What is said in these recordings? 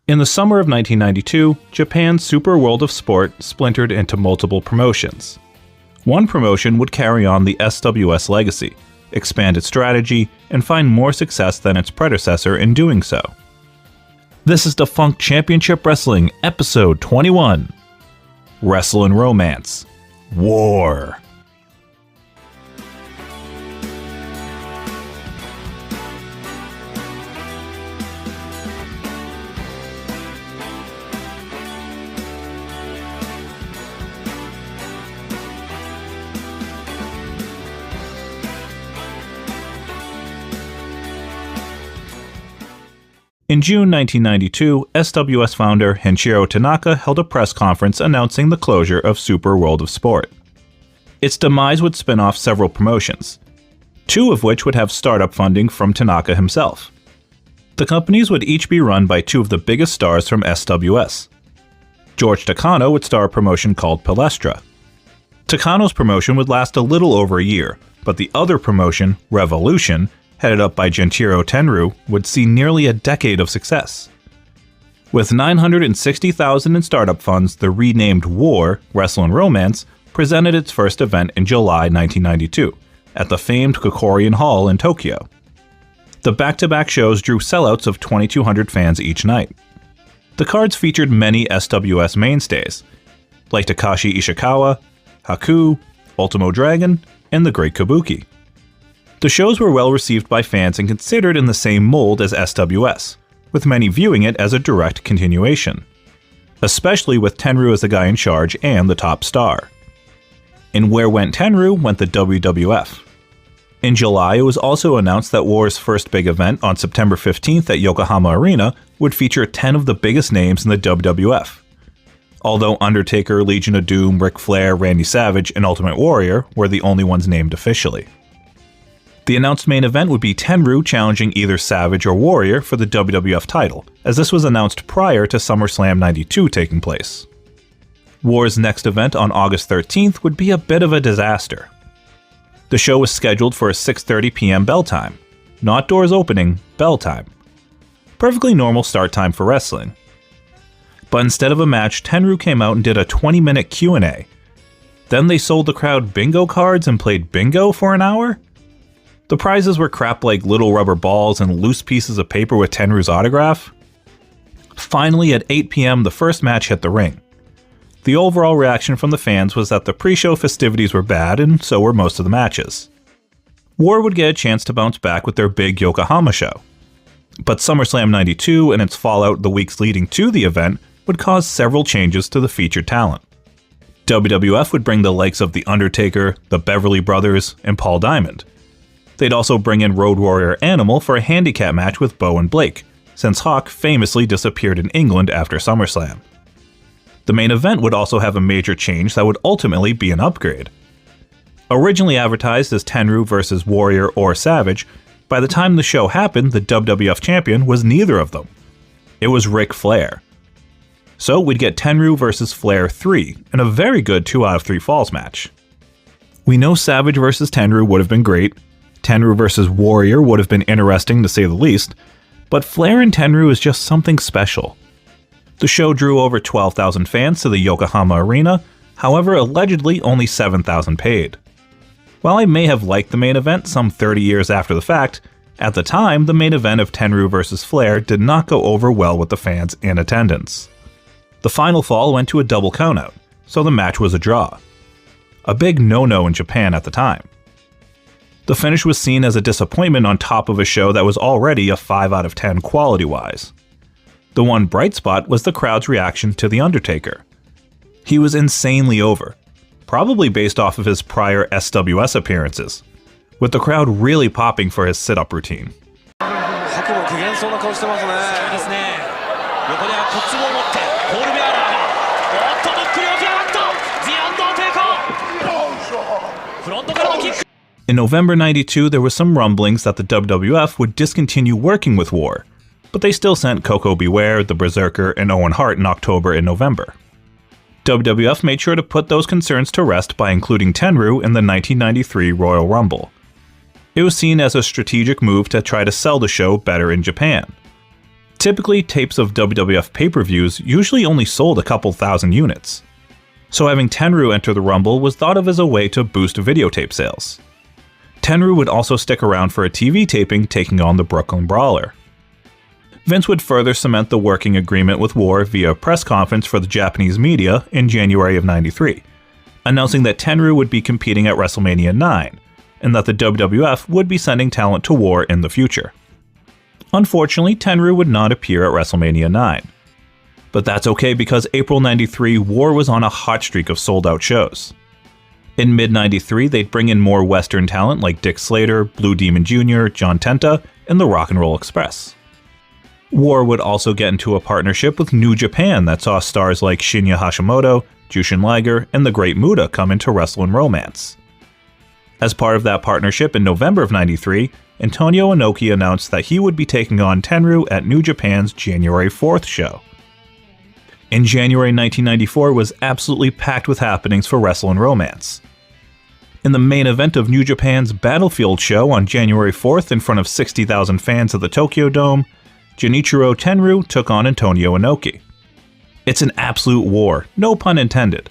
In the summer of 1992, Japan's Super World of Sport splintered into multiple promotions. One promotion would carry on the SWS legacy, expand its strategy, and find more success than its predecessor in doing so. This is Defunct Championship Wrestling, Episode 21. Wrestle and Romance. War. In June 1992, SWS founder Genichiro Tenryu held a press conference announcing the closure of Super World of Sport. Its demise would spin off several promotions, two of which would have startup funding from Tanaka himself. The companies would each be run by two of the biggest stars from SWS. George Takano would start a promotion called Palestra. Takano's promotion would last a little over a year, but the other promotion, Revolution, headed up by Genichiro Tenryu, would see nearly a decade of success. With $960,000 in startup funds, the renamed War, Wrestle and Romance, presented its first event in July 1992, at the famed Kokorien Hall in Tokyo. The back-to-back shows drew sellouts of 2,200 fans each night. The cards featured many SWS mainstays, like Takashi Ishikawa, Haku, Ultimo Dragon, and the Great Kabuki. The shows were well received by fans and considered in the same mold as SWS, with many viewing it as a direct continuation, especially with Tenryu as the guy in charge and the top star. And where went Tenryu went the WWF. In July, it was also announced that War's first big event on September 15th at Yokohama Arena would feature 10 of the biggest names in the WWF. Although Undertaker, Legion of Doom, Ric Flair, Randy Savage, and Ultimate Warrior were the only ones named officially. The announced main event would be Tenryu challenging either Savage or Warrior for the WWF title, as this was announced prior to SummerSlam 92 taking place. War's next event on August 13th would be a bit of a disaster. The show was scheduled for a 6:30 p.m. bell time. Not doors opening, bell time. Perfectly normal start time for wrestling. But instead of a match, Tenryu came out and did a 20-minute Q&A. Then they sold the crowd bingo cards and played bingo for an hour? The prizes were crap like little rubber balls and loose pieces of paper with Tenryu's autograph. Finally, at 8 p.m., the first match hit the ring. The overall reaction from the fans was that the pre-show festivities were bad, and so were most of the matches. War would get a chance to bounce back with their big Yokohama show. But SummerSlam 92 and its fallout the weeks leading to the event would cause several changes to the featured talent. WWF would bring the likes of The Undertaker, the Beverly Brothers, and Paul Diamond. They'd also bring in Road Warrior Animal for a handicap match with Bo and Blake, since Hawk famously disappeared in England after SummerSlam. The main event would also have a major change that would ultimately be an upgrade. Originally advertised as Tenryu vs. Warrior or Savage, by the time the show happened, the WWF champion was neither of them. It was Ric Flair. So we'd get Tenryu vs. Flair 3, in a very good 2 out of 3 falls match. We know Savage vs. Tenryu would have been great, Tenryu vs. Warrior would have been interesting to say the least, but Flair and Tenryu is just something special. The show drew over 12,000 fans to the Yokohama Arena, however allegedly only 7,000 paid. While I may have liked the main event some 30 years after the fact, at the time the main event of Tenryu vs. Flair did not go over well with the fans in attendance. The final fall went to a double countout, so the match was a draw. A big no-no in Japan at the time. The finish was seen as a disappointment on top of a show that was already a 5 out of 10 quality-wise. The one bright spot was the crowd's reaction to The Undertaker. He was insanely over, probably based off of his prior SWS appearances, with the crowd really popping for his sit-up routine. In November 92, there was some rumblings that the WWF would discontinue working with War, but they still sent Koko Beware, the Berserker, and Owen Hart in October and November. WWF made sure to put those concerns to rest by including Tenryu in the 1993 Royal Rumble. It was seen as a strategic move to try to sell the show better in Japan. Typically, tapes of WWF pay-per-views usually only sold a couple thousand units, so having Tenryu enter the Rumble was thought of as a way to boost videotape sales. Tenryu would also stick around for a TV taping taking on the Brooklyn Brawler. Vince would further cement the working agreement with War via a press conference for the Japanese media in January of '93, announcing that Tenryu would be competing at WrestleMania 9, and that the WWF would be sending talent to War in the future. Unfortunately, Tenryu would not appear at WrestleMania 9. But that's okay because April '93, War was on a hot streak of sold-out shows. In mid-'93, they'd bring in more Western talent like Dick Slater, Blue Demon Jr., John Tenta, and the Rock and Roll Express. War would also get into a partnership with New Japan that saw stars like Shinya Hashimoto, Jushin Liger, and the Great Muta come into Wrestle and Romance. As part of that partnership in November of '93, Antonio Inoki announced that he would be taking on Tenryu at New Japan's January 4th show. In January 1994 was absolutely packed with happenings for Wrestle and Romance. In the main event of New Japan's Battlefield show on January 4th in front of 60,000 fans at the Tokyo Dome, Genichiro Tenryu took on Antonio Inoki. It's an absolute war, no pun intended.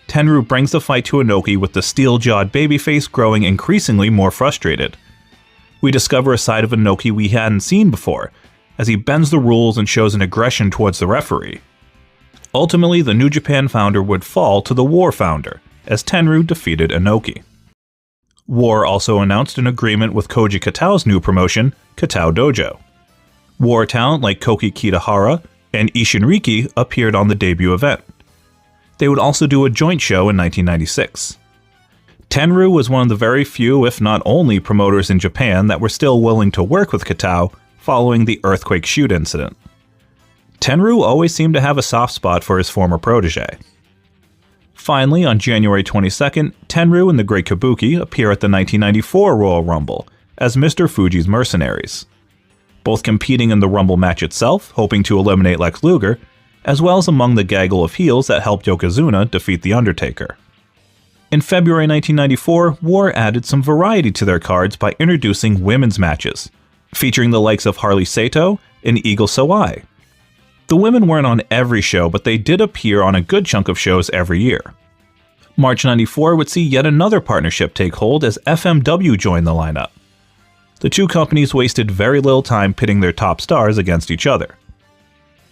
Tenryu brings the fight to Inoki with the steel-jawed babyface growing increasingly more frustrated. We discover a side of Inoki we hadn't seen before, as he bends the rules and shows an aggression towards the referee. Ultimately, the New Japan founder would fall to the War founder, as Tenryu defeated Inoki. War also announced an agreement with Koji Katao's new promotion, Katao Dojo. War talent like Koki Kitahara and Ishinriki appeared on the debut event. They would also do a joint show in 1996. Tenryu was one of the very few, if not only, promoters in Japan that were still willing to work with Katao following the Earthquake Shoot incident. Tenryu always seemed to have a soft spot for his former protege. Finally, on January 22nd, Tenryu and the Great Kabuki appear at the 1994 Royal Rumble as Mr. Fuji's Mercenaries, both competing in the Rumble match itself, hoping to eliminate Lex Luger, as well as among the gaggle of heels that helped Yokozuna defeat The Undertaker. In February 1994, War added some variety to their cards by introducing women's matches, featuring the likes of Harley Sato and Eagle Sawai. The women weren't on every show, but they did appear on a good chunk of shows every year. March '94 would see yet another partnership take hold as FMW joined the lineup. The two companies wasted very little time pitting their top stars against each other.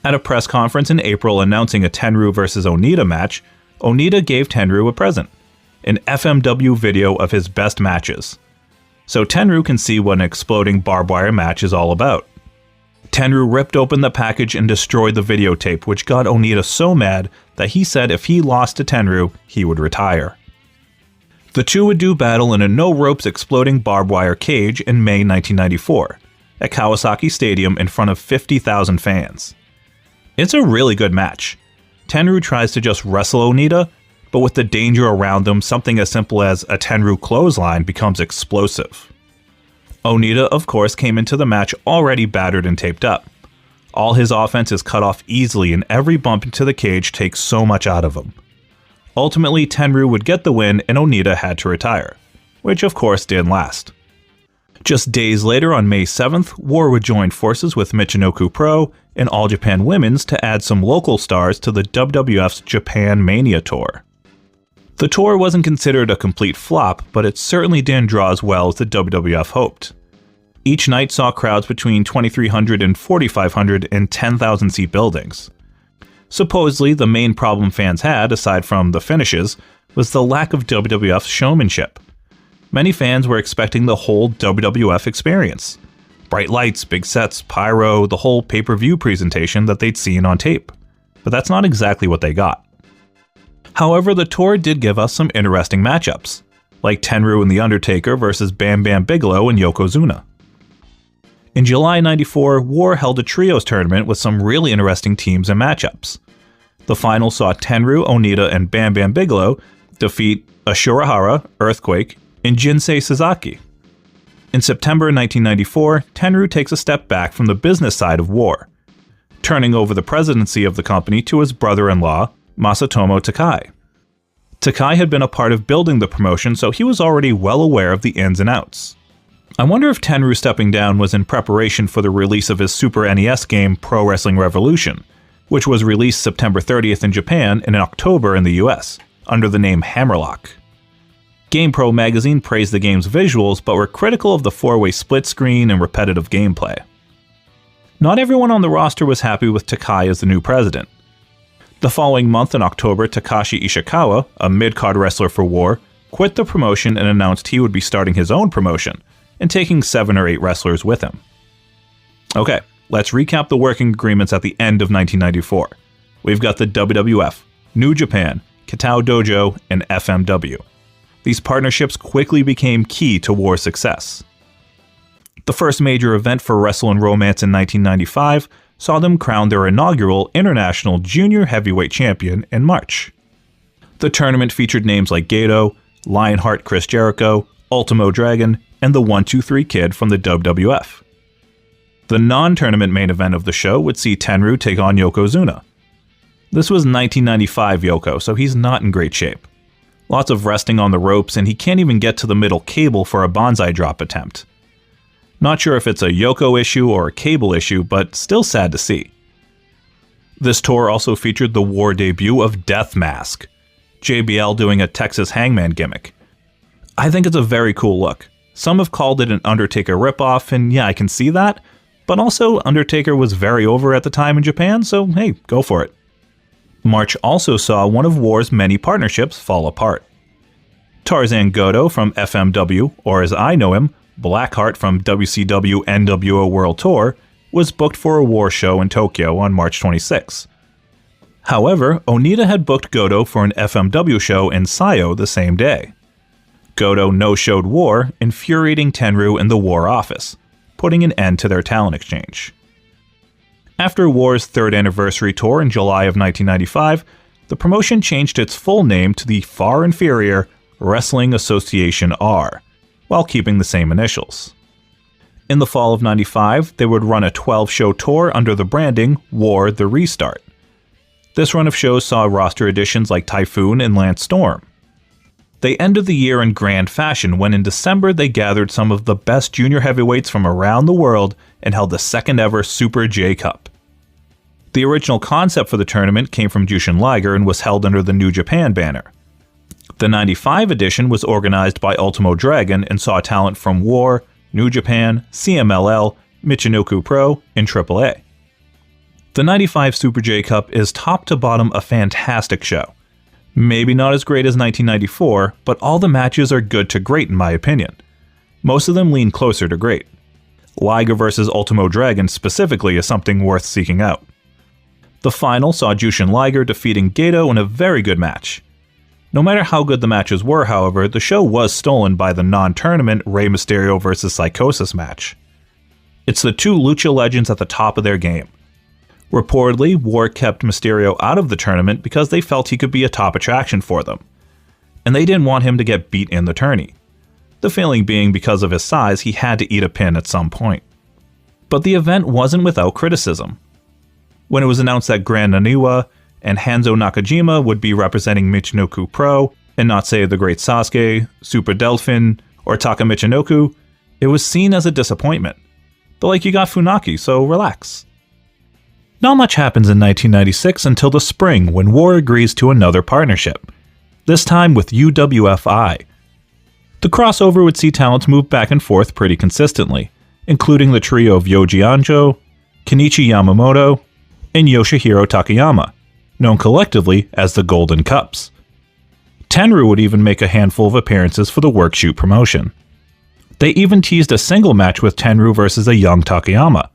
At a press conference in April announcing a Tenryu vs. Onita match, Onita gave Tenryu a present, an FMW video of his best matches, so Tenryu can see what an exploding barbed wire match is all about. Tenryu ripped open the package and destroyed the videotape, which got Onita so mad that he said if he lost to Tenryu, he would retire. The two would do battle in a no-ropes exploding barbed wire cage in May 1994, at Kawasaki Stadium in front of 50,000 fans. It's a really good match. Tenryu tries to just wrestle Onita, but with the danger around them, something as simple as a Tenryu clothesline becomes explosive. Onita, of course, came into the match already battered and taped up. All his offense is cut off easily and every bump into the cage takes so much out of him. Ultimately, Tenryu would get the win and Onita had to retire, which of course didn't last. Just days later, on May 7th, War would join forces with Michinoku Pro and All Japan Women's to add some local stars to the WWF's Japan Mania Tour. The tour wasn't considered a complete flop, but it certainly didn't draw as well as the WWF hoped. Each night saw crowds between 2,300 and 4,500 in 10,000-seat buildings. Supposedly, the main problem fans had, aside from the finishes, was the lack of WWF showmanship. Many fans were expecting the whole WWF experience. Bright lights, big sets, pyro, the whole pay-per-view presentation that they'd seen on tape. But that's not exactly what they got. However, the tour did give us some interesting matchups, like Tenryu and The Undertaker versus Bam Bam Bigelow and Yokozuna. In July '94, War held a trios tournament with some really interesting teams and matchups. The final saw Tenryu, Onita, and Bam Bam Bigelow defeat Ashura Hara, Earthquake, and Jinsei Sasaki. In September 1994, Tenryu takes a step back from the business side of War, turning over the presidency of the company to his brother-in-law, Masatomo Takai. Takai had been a part of building the promotion, so he was already well aware of the ins and outs. I wonder if Tenryu stepping down was in preparation for the release of his Super NES game Pro Wrestling Revolution, which was released September 30th in Japan and in October in the US, under the name Hammerlock. GamePro magazine praised the game's visuals but were critical of the four-way split screen and repetitive gameplay. Not everyone on the roster was happy with Takai as the new president. The following month in October, Takashi Ishikawa, a mid-card wrestler for War, quit the promotion and announced he would be starting his own promotion, and taking 7 or 8 wrestlers with him. Okay, let's recap the working agreements at the end of 1994. We've got the WWF, New Japan, Kitao Dojo, and FMW. These partnerships quickly became key to War's success. The first major event for Wrestle and Romance in 1995 saw them crown their inaugural International Junior Heavyweight Champion in March. The tournament featured names like Gato, Lionheart Chris Jericho, Ultimo Dragon, and the 1-2-3 Kid from the WWF. The non-tournament main event of the show would see Tenryu take on Yokozuna. This was 1995 Yoko, so he's not in great shape. Lots of resting on the ropes, and he can't even get to the middle cable for a bonsai drop attempt. Not sure if it's a Yoko issue or a cable issue, but still sad to see. This tour also featured the War debut of Death Mask, JBL doing a Texas Hangman gimmick. I think it's a very cool look. Some have called it an Undertaker ripoff, and yeah, I can see that, but also Undertaker was very over at the time in Japan, so hey, go for it. March also saw one of War's many partnerships fall apart. Tarzan Goto from FMW, or as I know him, Blackheart from WCW NWO World Tour, was booked for a War show in Tokyo on March 26. However, Onita had booked Goto for an FMW show in Sayo the same day. Goto no-showed War, infuriating Tenryu in the War office, putting an end to their talent exchange. After War's 3rd anniversary tour in July of 1995, the promotion changed its full name to the far inferior Wrestling Association R, while keeping the same initials. In the fall of '95, they would run a 12-show tour under the branding War the Restart. This run of shows saw roster additions like Typhoon and Lance Storm. They ended the year in grand fashion when in December they gathered some of the best junior heavyweights from around the world and held the second ever Super J Cup. The original concept for the tournament came from Jushin Liger and was held under the New Japan banner. The '95 edition was organized by Ultimo Dragon and saw talent from War, New Japan, CMLL, Michinoku Pro, and AAA. The '95 Super J Cup is top to bottom a fantastic show. Maybe not as great as 1994, but all the matches are good to great in my opinion. Most of them lean closer to great. Liger vs Ultimo Dragon specifically is something worth seeking out. The final saw Jushin Liger defeating Gato in a very good match. No matter how good the matches were, however, the show was stolen by the non-tournament Rey Mysterio vs Psychosis match. It's the two lucha legends at the top of their game. Reportedly, War kept Mysterio out of the tournament because they felt he could be a top attraction for them, and they didn't want him to get beat in the tourney. The feeling being because of his size, he had to eat a pin at some point. But the event wasn't without criticism. When it was announced that Gran Naniwa and Hanzo Nakajima would be representing Michinoku Pro, and not say the Great Sasuke, Super Delphin, or Taka Michinoku, it was seen as a disappointment. But you got Funaki, so relax. Not much happens in 1996 until the spring when War agrees to another partnership, this time with UWFI. The crossover would see talents move back and forth pretty consistently, including the trio of Yoji Anjo, Kenichi Yamamoto, and Yoshihiro Takayama, known collectively as the Golden Cups. Tenryu would even make a handful of appearances for the Workshoot promotion. They even teased a single match with Tenryu versus a young Takayama.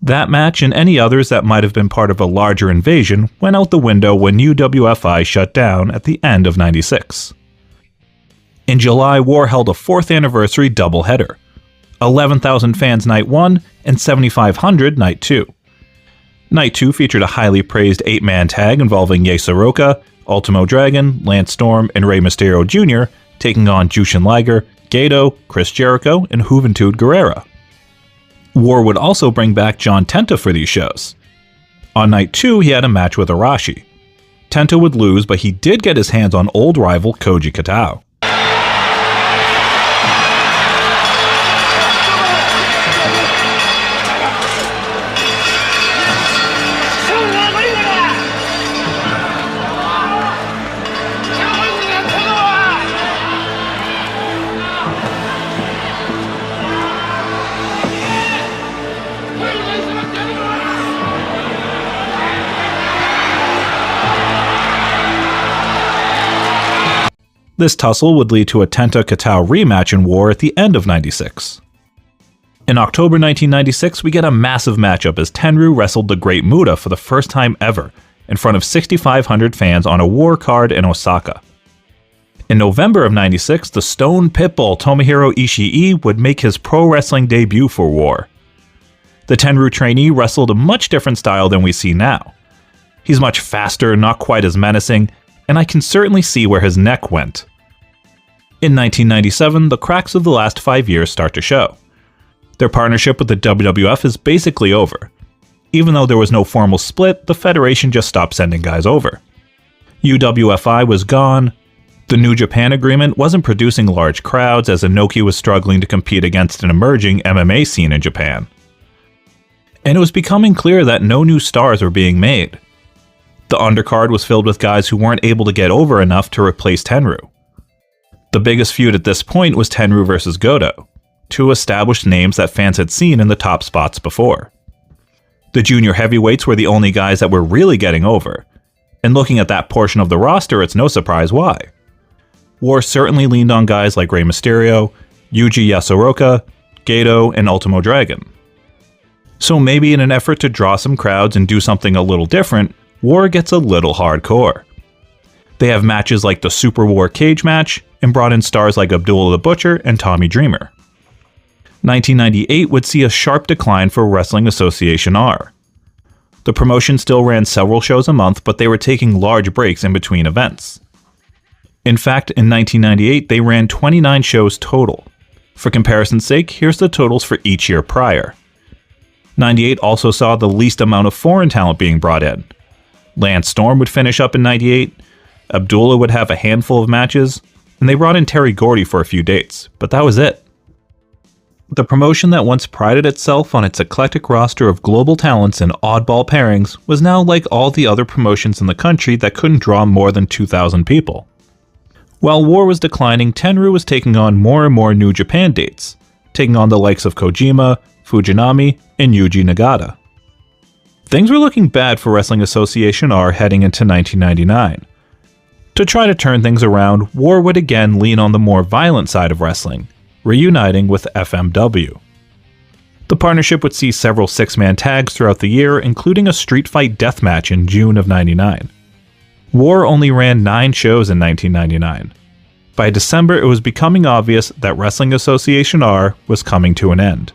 That match and any others that might have been part of a larger invasion went out the window when UWFI shut down at the end of '96. In July, War held a 4th anniversary doubleheader, 11,000 fans Night 1 and 7,500 Night 2. Night 2 featured a highly praised 8-man tag involving Ye Soroka, Ultimo Dragon, Lance Storm, and Rey Mysterio Jr. taking on Jushin Liger, Gato, Chris Jericho, and Juventud Guerrera. War would also bring back John Tenta for these shows. On Night 2, he had a match with Arashi. Tenta would lose, but he did get his hands on old rival Koji Katao. This tussle would lead to a Tenta-Katao rematch in War at the end of '96. In October 1996, we get a massive matchup as Tenryu wrestled the Great Muta for the first time ever, in front of 6,500 fans on a War card in Osaka. In November of '96, the Stone Pitbull Tomohiro Ishii would make his pro wrestling debut for War. The Tenryu trainee wrestled a much different style than we see now. He's much faster, not quite as menacing, and I can certainly see where his neck went. In 1997, the cracks of the last 5 years start to show. Their partnership with the WWF is basically over. Even though there was no formal split, the Federation just stopped sending guys over. UWFI was gone. The New Japan agreement wasn't producing large crowds as Inoki was struggling to compete against an emerging MMA scene in Japan. And it was becoming clear that no new stars were being made. The undercard was filled with guys who weren't able to get over enough to replace Tenryu. The biggest feud at this point was Tenryu vs. Goto, two established names that fans had seen in the top spots before. The junior heavyweights were the only guys that were really getting over, and looking at that portion of the roster, it's no surprise why. War certainly leaned on guys like Rey Mysterio, Yuji Yasuoka, Gedo, and Ultimo Dragon. So maybe in an effort to draw some crowds and do something a little different, War gets a little hardcore. They have matches like the Super War Cage match, and brought in stars like Abdullah the Butcher and Tommy Dreamer. 1998 would see a sharp decline for Wrestling Association R. The promotion still ran several shows a month, but they were taking large breaks in between events. In fact, in 1998, they ran 29 shows total. For comparison's sake, here's the totals for each year prior. 98 also saw the least amount of foreign talent being brought in. Lance Storm would finish up in 98, Abdullah would have a handful of matches, and they brought in Terry Gordy for a few dates, but that was it. The promotion that once prided itself on its eclectic roster of global talents and oddball pairings was now like all the other promotions in the country that couldn't draw more than 2,000 people. While War was declining, Tenryu was taking on more and more New Japan dates, taking on the likes of Kojima, Fujinami, and Yuji Nagata. Things were looking bad for Wrestling Association R heading into 1999. To try to turn things around, War would again lean on the more violent side of wrestling, reuniting with FMW. The partnership would see several six-man tags throughout the year, including a street fight death match in June of '99. War only ran 9 shows in 1999. By December, it was becoming obvious that Wrestling Association R was coming to an end.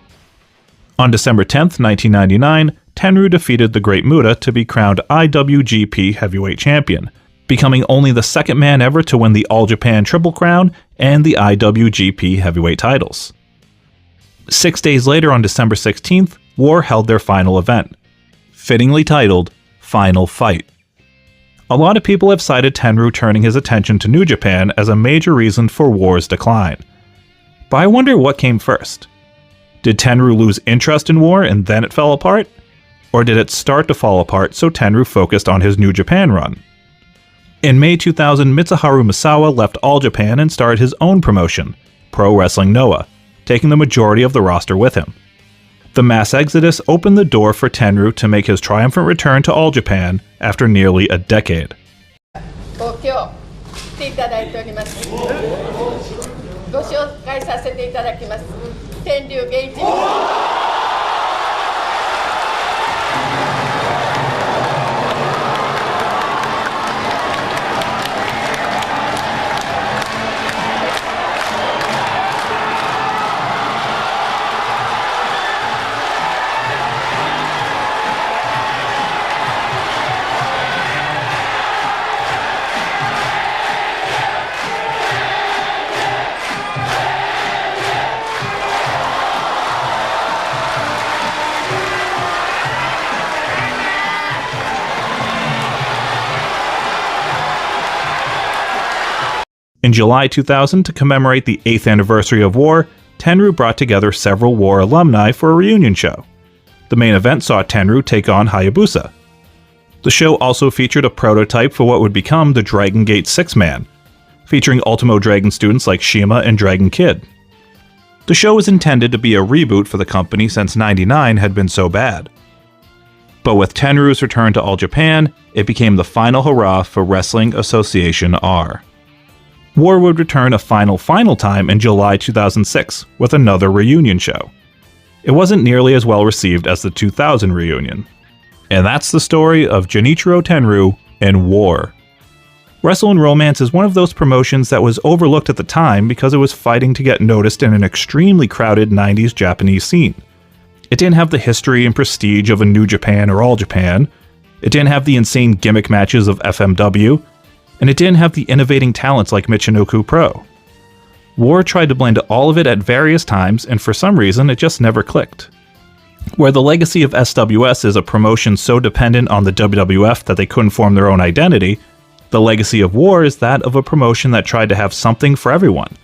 On December 10th, 1999, Tenryu defeated the Great Muta to be crowned IWGP Heavyweight Champion, becoming only the second man ever to win the All Japan Triple Crown and the IWGP Heavyweight titles. 6 days later, on December 16th, War held their final event, fittingly titled Final Fight. A lot of people have cited Tenryu turning his attention to New Japan as a major reason for War's decline. But I wonder what came first. Did Tenryu lose interest in War and then it fell apart? Or did it start to fall apart so Tenryu focused on his New Japan run? In May 2000, Mitsuharu Misawa left All Japan and started his own promotion, Pro Wrestling Noah, taking the majority of the roster with him. The mass exodus opened the door for Tenryu to make his triumphant return to All Japan after nearly a decade. In July 2000, to commemorate the 8th anniversary of War, Tenryu brought together several War alumni for a reunion show. The main event saw Tenryu take on Hayabusa. The show also featured a prototype for what would become the Dragon Gate 6-Man, featuring Ultimo Dragon students like Shima and Dragon Kid. The show was intended to be a reboot for the company since '99 had been so bad. But with Tenryu's return to All Japan, it became the final hurrah for Wrestling Association R. War would return a final time in July 2006 with another reunion show. It wasn't nearly as well received as the 2000 reunion. And that's the story of Genichiro Tenryu and War. Wrestle and Romance is one of those promotions that was overlooked at the time because it was fighting to get noticed in an extremely crowded 90s Japanese scene. It didn't have the history and prestige of a New Japan or All Japan, it didn't have the insane gimmick matches of FMW, and it didn't have the innovating talents like Michinoku Pro. War tried to blend all of it at various times, and for some reason it just never clicked. Where the legacy of SWS is a promotion so dependent on the WWF that they couldn't form their own identity, the legacy of War is that of a promotion that tried to have something for everyone.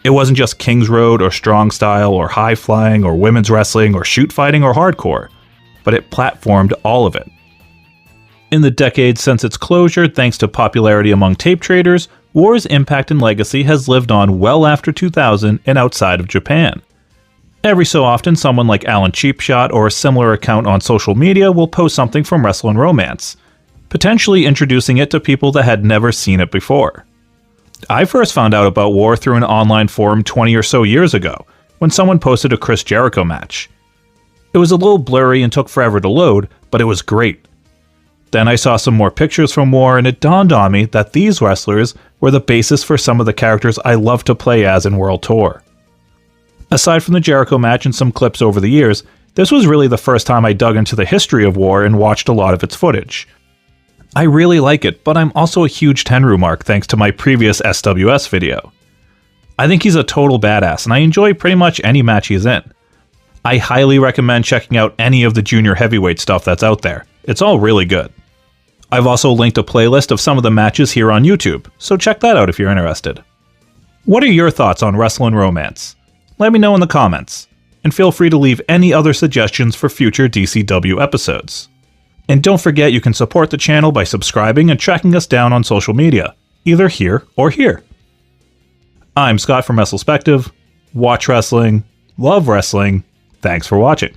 It wasn't just King's Road or Strong Style or High Flying or Women's Wrestling or Shoot Fighting or Hardcore, but it platformed all of it. In the decades since its closure, thanks to popularity among tape traders, War's impact and legacy has lived on well after 2000 and outside of Japan. Every so often, someone like Alan Cheapshot or a similar account on social media will post something from Wrestle and Romance, potentially introducing it to people that had never seen it before. I first found out about War through an online forum 20 or so years ago, when someone posted a Chris Jericho match. It was a little blurry and took forever to load, but it was great. Then I saw some more pictures from War, and it dawned on me that these wrestlers were the basis for some of the characters I love to play as in World Tour. Aside from the Jericho match and some clips over the years, this was really the first time I dug into the history of War and watched a lot of its footage. I really like it, but I'm also a huge Tenryu mark thanks to my previous SWS video. I think he's a total badass, and I enjoy pretty much any match he's in. I highly recommend checking out any of the junior heavyweight stuff that's out there. It's all really good. I've also linked a playlist of some of the matches here on YouTube, so check that out if you're interested. What are your thoughts on Wrestle and Romance? Let me know in the comments, and feel free to leave any other suggestions for future DCW episodes. And don't forget you can support the channel by subscribing and tracking us down on social media, either here or here. I'm Scott from WrestleSpective. Watch wrestling, love wrestling, thanks for watching.